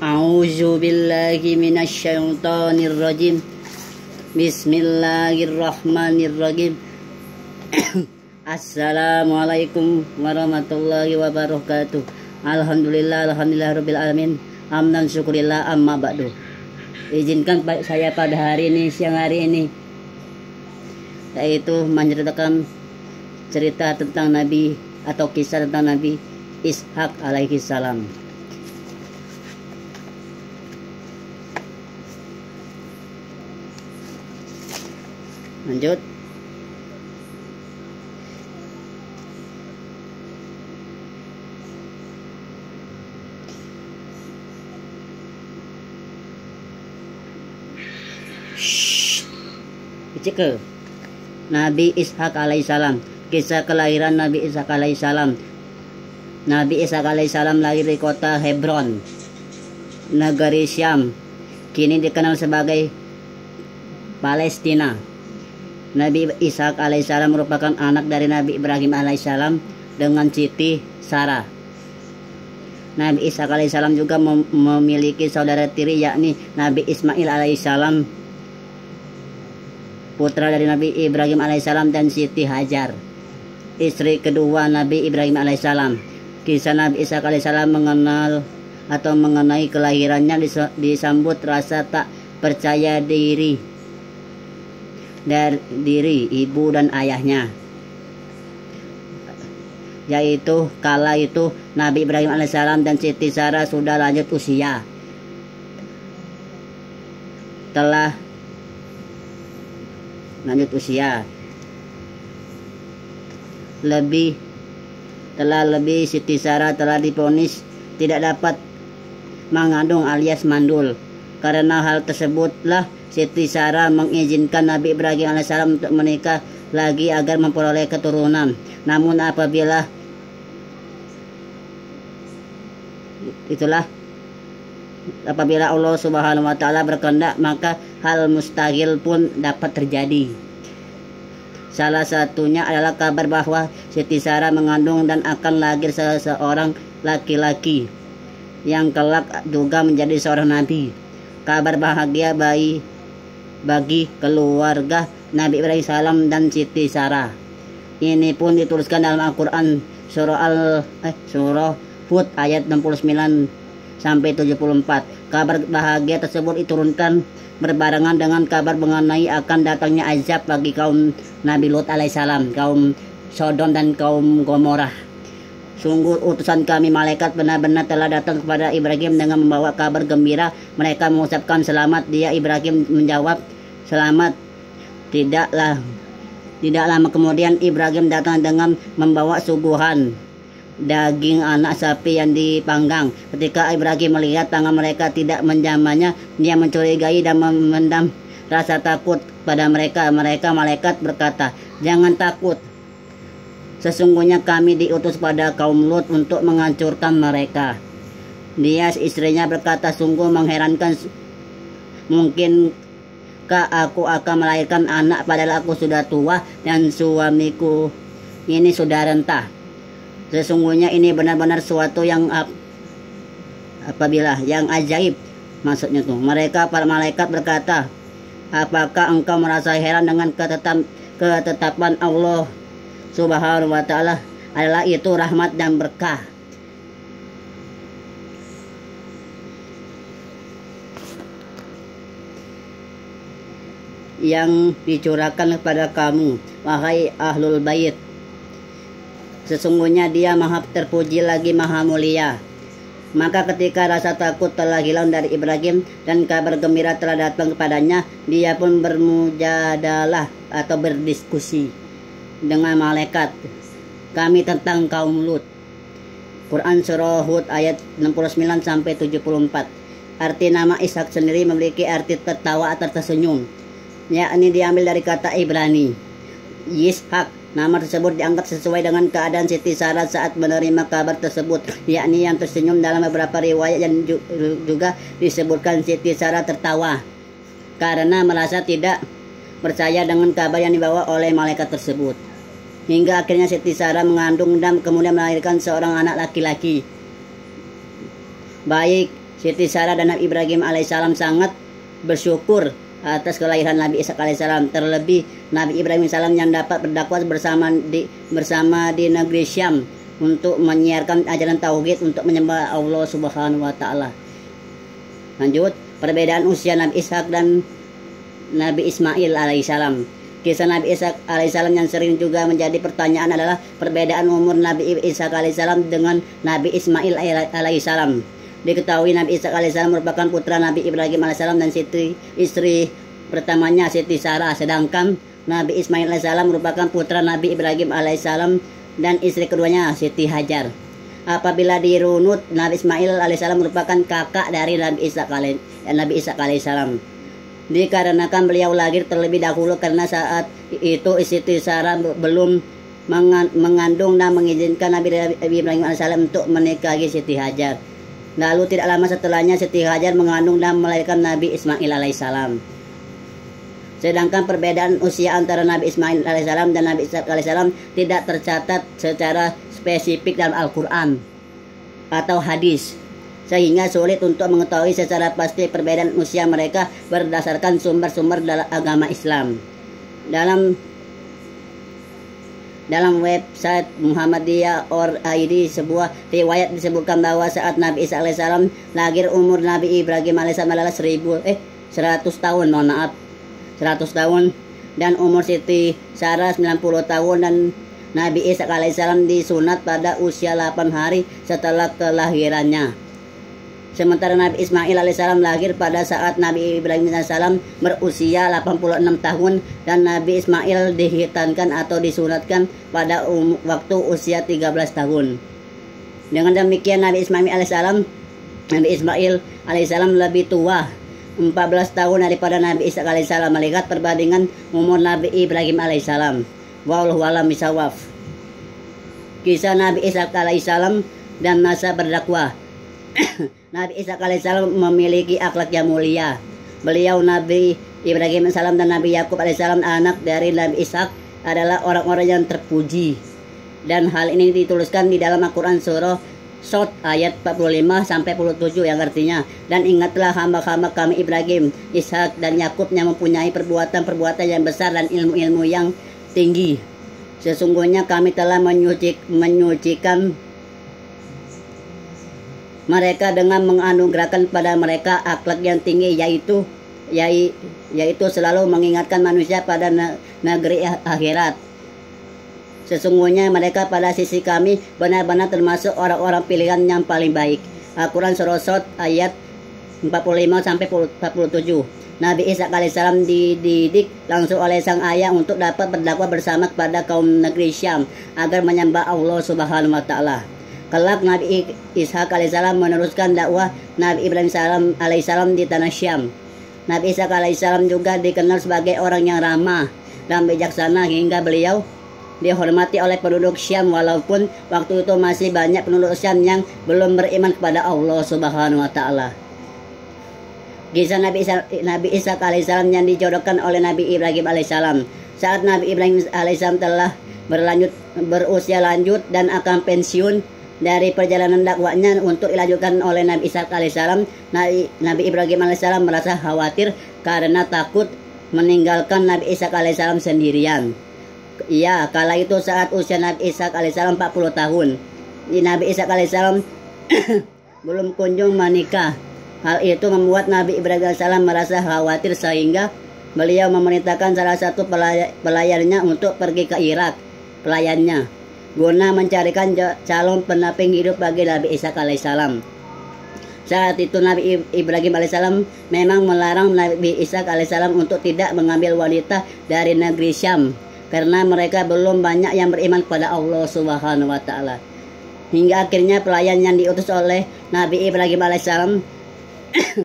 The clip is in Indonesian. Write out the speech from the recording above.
A'udzu billahi minasyaitonir rajim. Bismillahirrahmanirrahim. Assalamualaikum warahmatullahi wabarakatuh. Alhamdulillah rabbil alamin. Hamdan syukurillah amma ba'du. Izinkan saya pada hari ini, siang hari ini, yaitu menceritakan cerita tentang Nabi atau kisah tentang Nabi Ishak alaihi salam. Lanjut. Cek Nabi Ishak alaihissalam. Kisah kelahiran Nabi Ishak alaihissalam. Nabi Ishak alaihissalam lahir di kota Hebron, negeri Syam, kini dikenal sebagai Palestina. Nabi Ishak alaihissalam merupakan anak dari Nabi Ibrahim alaihissalam dengan Siti Sarah. Nabi Ishak alaihissalam juga memiliki saudara tiri, yakni Nabi Ismail alaihissalam, putra dari Nabi Ibrahim alaihissalam, dan Siti Hajar, istri kedua Nabi Ibrahim alaihissalam. Kisah Nabi Ishak alaihissalam mengenai kelahirannya disambut rasa tak percaya diri dari ibu dan ayahnya, yaitu kala itu Nabi Ibrahim alaihissalam dan Siti Sarah sudah lanjut usia, telah lebih Siti Sarah telah divonis tidak dapat mengandung alias mandul. Karena hal tersebutlah Siti Sarah mengizinkan Nabi Ibrahim alaihissalam untuk menikah lagi agar memperoleh keturunan. Namun apabila Allah Subhanahu wa taala berkehendak, maka hal mustahil pun dapat terjadi. Salah satunya adalah kabar bahwa Siti Sarah mengandung dan akan lahir seorang laki-laki yang kelak juga menjadi seorang nabi. Kabar bahagia bagi keluarga Nabi Ibrahim salam dan Siti Sarah ini pun dituliskan dalam Al-Quran surah Hud ayat 69 sampai 74. Kabar bahagia tersebut diturunkan berbarengan dengan kabar mengenai akan datangnya azab bagi kaum Nabi Lut alaihissalam, kaum Sodom dan kaum Gomorrah. Sungguh utusan kami malaikat benar-benar telah datang kepada Ibrahim dengan membawa kabar gembira. Mereka mengucapkan selamat. Dia Ibrahim menjawab selamat. Tidak lama kemudian Ibrahim datang dengan membawa suguhan daging anak sapi yang dipanggang. Ketika Ibrahim melihat tangan mereka tidak menjamahnya, dia mencurigai dan memendam rasa takut pada mereka. Malaikat berkata, "Jangan takut. Sesungguhnya kami diutus pada kaum Lut untuk menghancurkan mereka." Dia istrinya berkata, "Sungguh mengherankan. Mungkinkah aku akan melahirkan anak padahal aku sudah tua dan suamiku ini sudah renta? Sesungguhnya ini benar-benar suatu yang yang ajaib." Maksudnya tuh, para malaikat berkata, "Apakah engkau merasa heran dengan ketetapan Allah Subhanahu wa ta'ala adalah itu rahmat dan berkah?" Yang dicurahkan kepada kamu, wahai ahlul bait. Sesungguhnya dia maha terpuji lagi maha mulia. Maka ketika rasa takut telah hilang dari Ibrahim dan kabar gembira telah datang kepadanya, dia pun bermujadalah atau berdiskusi dengan malaikat kami tentang kaum Lut. Quran surah Hud ayat 69 sampai 74. Arti nama Ishak sendiri memiliki arti tertawa atau tersenyum, yakni diambil dari kata Ibrani Yishak. Nama tersebut dianggap sesuai dengan keadaan Siti Sarah saat menerima kabar tersebut, yakni yang tersenyum. Dalam beberapa riwayat yang juga disebutkan Siti Sarah tertawa karena merasa tidak percaya dengan kabar yang dibawa oleh malaikat tersebut. Hingga akhirnya Siti Sarah mengandung dan kemudian melahirkan seorang anak laki-laki. Baik Siti Sarah dan Nabi Ibrahim alaihissalam sangat bersyukur atas kelahiran Nabi Ishak alaihissalam. Terlebih Nabi Ibrahim alaihissalam yang dapat berdakwah bersama di negeri Syam untuk menyiarkan ajaran tauhid untuk menyembah Allah Subhanahu wa taala. Lanjut, perbedaan usia Nabi Ishak dan Nabi Ismail alaihissalam. Kisah Nabi Ishak alaihissalam yang sering juga menjadi pertanyaan adalah perbedaan umur Nabi Ishak alaihissalam dengan Nabi Ismail alaihissalam. Diketahui Nabi Ishak alaihissalam merupakan putra Nabi Ibrahim alaihissalam dan istri pertamanya Siti Sarah, sedangkan Nabi Ismail alaihissalam merupakan putra Nabi Ibrahim alaihissalam dan istri keduanya Siti Hajar. Apabila dirunut, Nabi Ismail alaihissalam merupakan kakak dari Nabi Ishak alaihissalam. Dikarenakan beliau lahir terlebih dahulu karena saat itu Siti Sarah belum mengandung dan mengizinkan Nabi Ibrahim alaihissalam untuk menikahi Siti Hajar. Lalu tidak lama setelahnya Siti Hajar mengandung dan melahirkan Nabi Ismail alaihissalam. Sedangkan perbedaan usia antara Nabi Ismail alaihissalam dan Nabi Ishak alaihissalam tidak tercatat secara spesifik dalam Al-Quran atau hadis, sehingga sulit untuk mengetahui secara pasti perbedaan usia mereka berdasarkan sumber-sumber dalam agama Islam. Dalam website Muhammadiyah.org, sebuah riwayat disebutkan bahwa saat Nabi Isa alaihissalam lahir, umur Nabi Ibrahim alaihissalam adalah 100 tahun, 100 tahun, dan umur Siti Sarah 90 tahun, dan Nabi Isa alaihissalam disunat pada usia 8 hari setelah kelahirannya. Sementara Nabi Ismail alaihissalam lahir pada saat Nabi Ibrahim alaihissalam berusia 86 tahun dan Nabi Ismail dihitankan atau disunatkan pada waktu usia 13 tahun. Dengan demikian Nabi Ismail alaihissalam lebih tua 14 tahun daripada Nabi Ishak alaihissalam melihat perbandingan umur Nabi Ibrahim alaihissalam. Wallahu a'lam bishawab. Kisah Nabi Ishak alaihissalam dan masa berdakwah. Nabi Ishak alaihissalam memiliki akhlak yang mulia. Beliau, Nabi Ibrahim alaihissalam dan Nabi Yakub alaihissalam, anak dari Nabi Ishak, adalah orang-orang yang terpuji. Dan hal ini dituliskan di dalam Al-Quran surah Shot ayat 45-47 yang artinya, dan ingatlah hamba-hamba kami Ibrahim, Ishak dan Yakub yang mempunyai perbuatan-perbuatan yang besar dan ilmu-ilmu yang tinggi. Sesungguhnya kami telah menyucikan mereka dengan menganugerahkan pada mereka akhlak yang tinggi, yaitu selalu mengingatkan manusia pada negeri akhirat. Sesungguhnya mereka pada sisi kami benar-benar termasuk orang-orang pilihan yang paling baik. Al-Quran surah Shot ayat 45-47. Nabi Ishak alaihissalam dididik langsung oleh sang ayah untuk dapat berdakwah bersama kepada kaum negeri Syam agar menyembah Allah Subhanahu wa taala. Kelak Nabi Ishak alaihissalam meneruskan dakwah Nabi Ibrahim alaihissalam di tanah Syam. Nabi Ishak alaihissalam juga dikenal sebagai orang yang ramah dan bijaksana hingga beliau dihormati oleh penduduk Syam, walaupun waktu itu masih banyak penduduk Syam yang belum beriman kepada Allah Subhanahu wa taala. Kisah Nabi Ishak alaihissalam yang dijodohkan oleh Nabi Ibrahim alaihissalam. Saat Nabi Ibrahim alaihissalam telah berusia lanjut dan akan pensiun dari perjalanan dakwahnya untuk dilanjutkan oleh Nabi Ishak alaihissalam, Nabi Ibrahim alaihissalam merasa khawatir karena takut meninggalkan Nabi Ishak alaihissalam sendirian. Iya, kala itu saat usia Nabi Ishak alaihissalam 40 tahun. Nabi Ishak alaihissalam belum kunjung menikah. Hal itu membuat Nabi Ibrahim alaihissalam merasa khawatir sehingga beliau memerintahkan salah satu pelayannya untuk pergi ke Irak, pelayannya, guna mencarikan calon pendamping hidup bagi Nabi Ishak alaihissalam. Saat itu Nabi Ibrahim alaihissalam memang melarang Nabi Ishak alaihissalam untuk tidak mengambil wanita dari negeri Syam, karena mereka belum banyak yang beriman kepada Allah Subhanahu wa taala. Hingga akhirnya pelayan yang diutus oleh Nabi Ibrahim alaihissalam